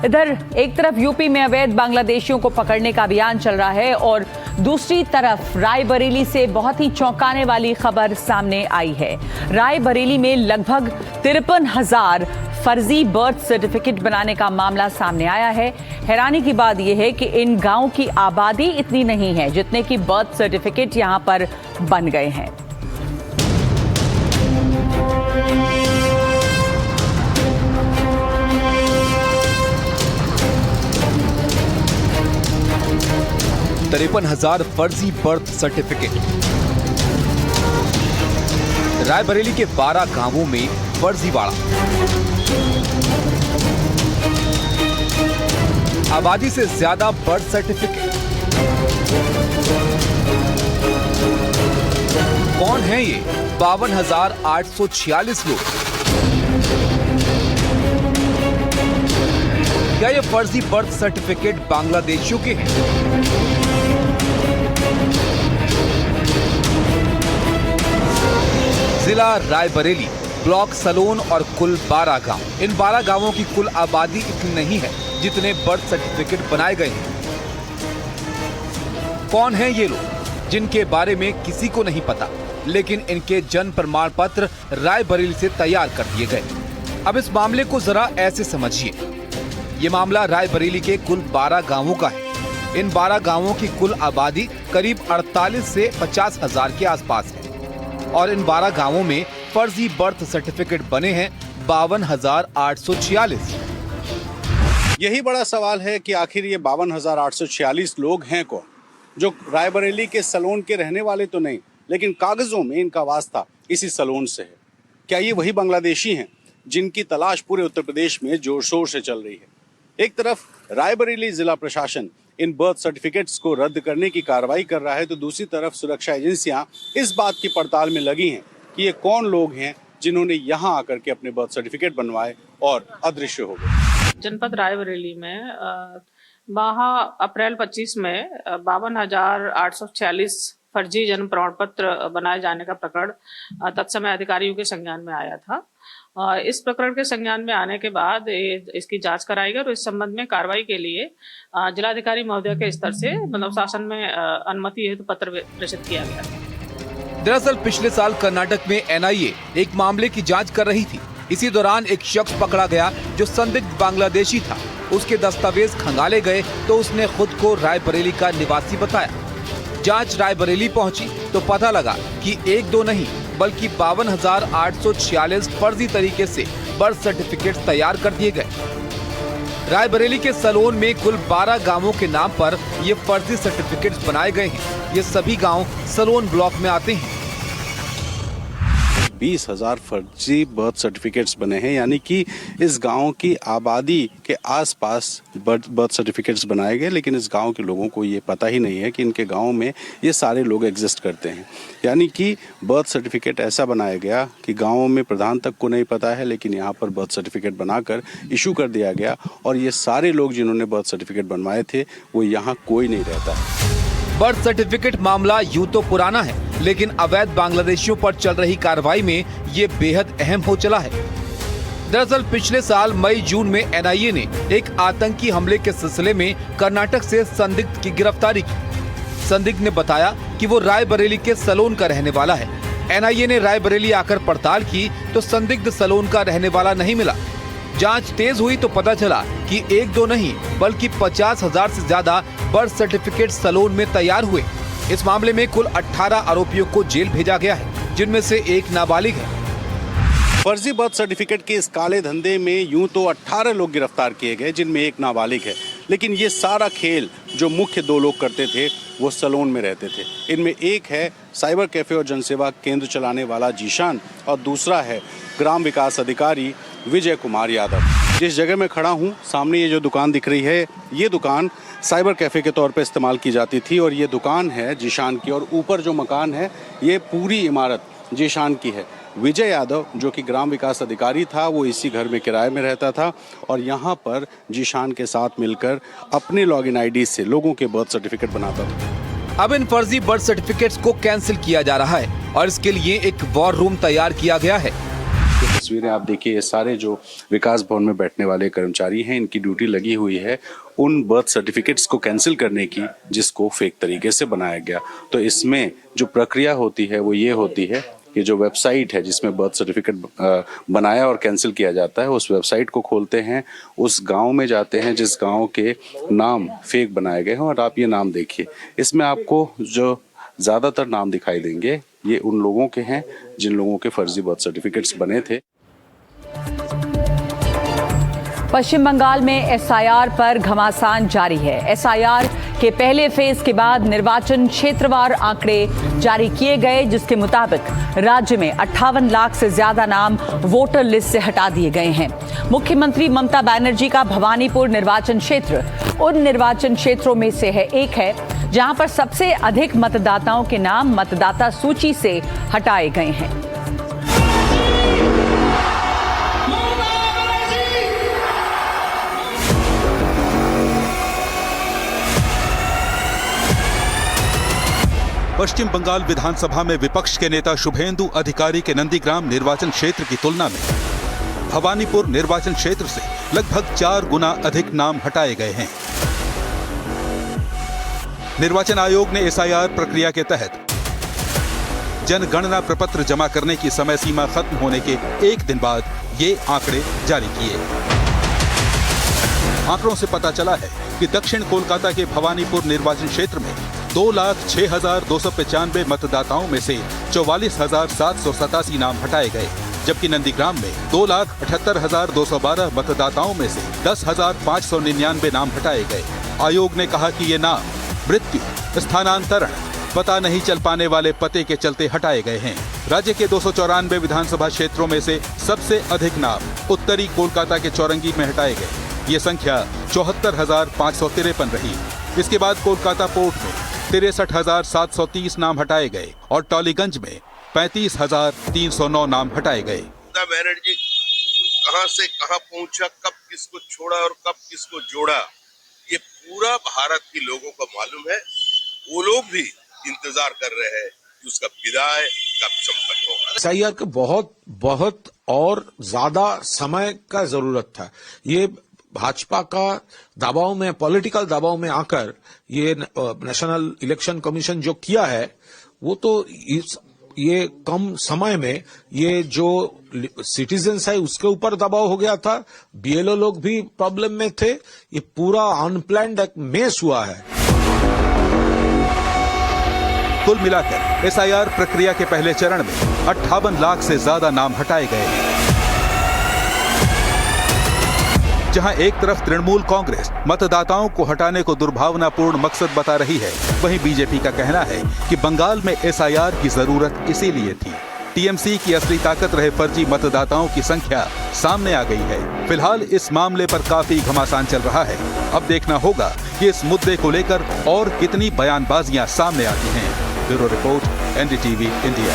इधर एक तरफ यूपी में अवैध बांग्लादेशियों को पकड़ने का अभियान चल रहा है और दूसरी तरफ रायबरेली से बहुत ही चौंकाने वाली खबर सामने आई है। रायबरेली में लगभग 53,000 फर्जी बर्थ सर्टिफिकेट बनाने का मामला सामने आया है। हैरानी की बात यह है कि इन गांवों की आबादी इतनी नहीं है जितने की बर्थ सर्टिफिकेट यहां पर बन गए हैं। तिरपन 53,000 फर्जी बर्थ सर्टिफिकेट। रायबरेली के 12 गांवों में फर्जीवाड़ा। आबादी से ज्यादा बर्थ सर्टिफिकेट। कौन है ये 52,846 लोग? क्या ये फर्जी बर्थ सर्टिफिकेट बांग्लादेशियों के हैं? जिला रायबरेली, ब्लॉक सलोन और कुल 12 गांव। इन 12 गांवों की कुल आबादी इतनी नहीं है जितने बर्थ सर्टिफिकेट बनाए गए हैं। कौन हैं ये लोग जिनके बारे में किसी को नहीं पता, लेकिन इनके जन्म प्रमाण पत्र रायबरेली से तैयार कर दिए गए। अब इस मामले को जरा ऐसे समझिए। ये मामला रायबरेली के कुल 12 गांवों का है। इन 12 गांवों की कुल आबादी करीब 48 से 50,000 के आसपास है और इन 12 गांवों में फर्जी बर्थ सर्टिफिकेट बने हैं 52,846। यही बड़ा सवाल है कि आखिर ये 52,846 लोग हैं कौन, जो रायबरेली के सलोन के रहने वाले तो नहीं, लेकिन कागजों में इनका वास्ता इसी सलोन से है। क्या ये वही बांग्लादेशी हैं जिनकी तलाश पूरे उत्तर प्रदेश में जोर शोर से चल रही है? एक तरफ रायबरेली जिला प्रशासन इन बर्थ सर्टिफिकेट्स को रद्द करने की कार्रवाई कर रहा है, तो दूसरी तरफ सुरक्षा एजेंसियां इस बात की पड़ताल में लगी हैं कि ये कौन लोग हैं जिन्होंने यहां आकर के अपने बर्थ सर्टिफिकेट बनवाए और अदृश्य हो गए। जनपद रायबरेली में माह अप्रैल 25 में 52,846 फर्जी जन्म प्रमाण पत्र बनाए जाने का प्रकरण तत्समय अधिकारियों के संज्ञान में आया था। इस प्रकरण के संज्ञान में आने के बाद इसकी जांच कराई गई और इस संबंध में कार्रवाई के लिए जिलाधिकारी महोदय के स्तर से मतलब शासन में अनुमति हेतु पत्र प्रेषित किया गया। दरअसल पिछले साल कर्नाटक में एनआईए एक मामले की जांच कर रही थी। इसी दौरान एक शख्स पकड़ा गया जो संदिग्ध बांग्लादेशी था। उसके दस्तावेज खंगाले गए तो उसने खुद को रायबरेली का निवासी बताया। जांच रायबरेली पहुंची तो पता लगा कि एक दो नहीं बल्कि 52,846 फर्जी तरीके से बर्थ सर्टिफिकेट तैयार कर दिए गए। रायबरेली के सलोन में कुल 12 गांवों के नाम पर ये फर्जी सर्टिफिकेट्स बनाए गए हैं। ये सभी गांव सलोन ब्लॉक में आते हैं। 20,000 फर्जी बर्थ सर्टिफिकेट्स बने हैं, यानी कि इस गांव की आबादी के आसपास बर्थ सर्टिफिकेट्स बनाए गए, लेकिन इस गांव के लोगों को ये पता ही नहीं है कि इनके गांव में ये सारे लोग एग्जिस्ट करते हैं। यानी कि बर्थ सर्टिफिकेट ऐसा बनाया गया कि गाँव में प्रधान तक को नहीं पता है, लेकिन यहाँ पर बर्थ सर्टिफिकेट बनाकर इशू कर दिया गया और ये सारे लोग जिन्होंने बर्थ सर्टिफिकेट बनवाए थे वो यहाँ कोई नहीं रहता है। बर्थ सर्टिफिकेट मामला यूं तो पुराना है, लेकिन अवैध बांग्लादेशियों पर चल रही कार्रवाई में ये बेहद अहम हो चला है। दरअसल पिछले साल मई जून में एनआईए ने एक आतंकी हमले के सिलसिले में कर्नाटक से संदिग्ध की गिरफ्तारी की। संदिग्ध ने बताया कि वो रायबरेली के सलोन का रहने वाला है। एनआईए ने रायबरेली आकर पड़ताल की तो संदिग्ध सलोन का रहने वाला नहीं मिला। जांच तेज हुई तो पता चला कि एक दो नहीं बल्कि 50,000 से ज्यादा बर्थ सर्टिफिकेट सलोन में तैयार हुए। इस मामले में कुल 18 आरोपियों को जेल भेजा गया है, जिनमें से एक नाबालिग है। फर्जी बर्थ सर्टिफिकेट के इस काले धंधे में यूं तो 18 लोग गिरफ्तार किए गए, जिनमें एक नाबालिग है, लेकिन ये सारा खेल जो मुख्य 2 लोग करते थे वो सलोन में रहते थे। इनमें एक है साइबर कैफे और जनसेवा केंद्र चलाने वाला जीशान और दूसरा है ग्राम विकास अधिकारी विजय कुमार यादव। जिस जगह मैं खड़ा हूँ सामने ये जो दुकान दिख रही है, ये दुकान साइबर कैफे के तौर पे इस्तेमाल की जाती थी और ये दुकान है जीशान की, और ऊपर जो मकान है ये पूरी इमारत जीशान की है। विजय यादव जो कि ग्राम विकास अधिकारी था वो इसी घर में किराए में रहता था और यहाँ पर जीशान के साथ मिलकर अपने लॉगिन आईडी से लोगों के बर्थ सर्टिफिकेट बनाता था। अब इन फर्जी बर्थ सर्टिफिकेट्स को कैंसिल किया जा रहा है और इसके लिए एक वॉर रूम तैयार किया गया है। तस्वीरें आप देखिए, ये सारे जो विकास भवन में बैठने वाले कर्मचारी हैं, इनकी ड्यूटी लगी हुई है उन बर्थ सर्टिफिकेट्स को कैंसिल करने की जिसको फेक तरीके से बनाया गया। तो इसमें जो प्रक्रिया होती है वो ये होती है कि जो वेबसाइट है जिसमें बर्थ सर्टिफिकेट बनाया और कैंसिल किया जाता है, उस वेबसाइट को खोलते हैं, उस गांव में जाते हैं जिस गांव के नाम फेक बनाए गए हैं, और आप ये नाम देखिए, इसमें आपको जो ज़्यादातर नाम दिखाई देंगे ये उन लोगों के हैं जिन लोगों के फर्जी बर्थ सर्टिफिकेट्स बने थे। पश्चिम बंगाल में एसआईआर पर घमासान जारी है। एसआईआर के पहले फेज के बाद निर्वाचन क्षेत्रवार आंकड़े जारी किए गए, जिसके मुताबिक राज्य में 58 लाख से ज्यादा नाम वोटर लिस्ट से हटा दिए गए हैं। मुख्यमंत्री ममता बनर्जी का भवानीपुर निर्वाचन क्षेत्र उन निर्वाचन क्षेत्रों में से एक है जहां पर सबसे अधिक मतदाताओं के नाम मतदाता सूची से हटाए गए हैं। पश्चिम बंगाल विधानसभा में विपक्ष के नेता शुभेंदु अधिकारी के नंदीग्राम निर्वाचन क्षेत्र की तुलना में भवानीपुर निर्वाचन क्षेत्र से लगभग 4 गुना अधिक नाम हटाए गए हैं। निर्वाचन आयोग ने एसआईआर प्रक्रिया के तहत जनगणना प्रपत्र जमा करने की समय सीमा खत्म होने के एक दिन बाद ये आंकड़े जारी किए। आंकड़ों से पता चला है कि दक्षिण कोलकाता के भवानीपुर निर्वाचन क्षेत्र में 2,06,295 मतदाताओं में से 44,787 नाम हटाए गए, जबकि नंदीग्राम में 2,78,212 मतदाताओं में से 10,599 नाम हटाए गए। आयोग ने कहा कि ये नाम मृत्यु, स्थानांतरण, पता नहीं चल पाने वाले पते के चलते हटाए गए हैं। राज्य के 294 विधानसभा क्षेत्रों में से सबसे अधिक नाम उत्तरी कोलकाता के चौरंगी में हटाए गए। ये संख्या 74,553 रही। इसके बाद कोलकाता पोर्ट में 63,730 नाम हटाए गए और टॉलीगंज में 35,309 नाम हटाए गए। ममता बनर्जी कहां से कहां पहुंचा, कब किसको छोड़ा और कब किसको जोड़ा, ये पूरा भारत के लोगों को मालूम है। वो लोग भी इंतजार कर रहे हैं कि उसका विदाई कब संपन्न होगा। एसआईआर के बहुत और ज्यादा समय का जरूरत था। ये भाजपा का दबाव में, पॉलिटिकल दबाव में आकर ये नेशनल इलेक्शन कमीशन जो किया है, वो तो ये कम समय में ये जो सिटीजन्स है उसके ऊपर दबाव हो गया था। बीएलओ लोग भी प्रॉब्लम में थे। ये पूरा अनप्लान्ड एक मेस हुआ है। कुल मिलाकर एसआईआर प्रक्रिया के पहले चरण में 58 लाख से ज्यादा नाम हटाए गए हैं। जहां एक तरफ तृणमूल कांग्रेस मतदाताओं को हटाने को दुर्भावनापूर्ण मकसद बता रही है, वहीं बीजेपी का कहना है कि बंगाल में एसआईआर की जरूरत इसीलिए थी। टीएमसी की असली ताकत रहे फर्जी मतदाताओं की संख्या सामने आ गई है। फिलहाल इस मामले पर काफी घमासान चल रहा है। अब देखना होगा कि इस मुद्दे को लेकर और कितनी बयानबाजियां सामने आती हैं। Bureau report, NDTV India.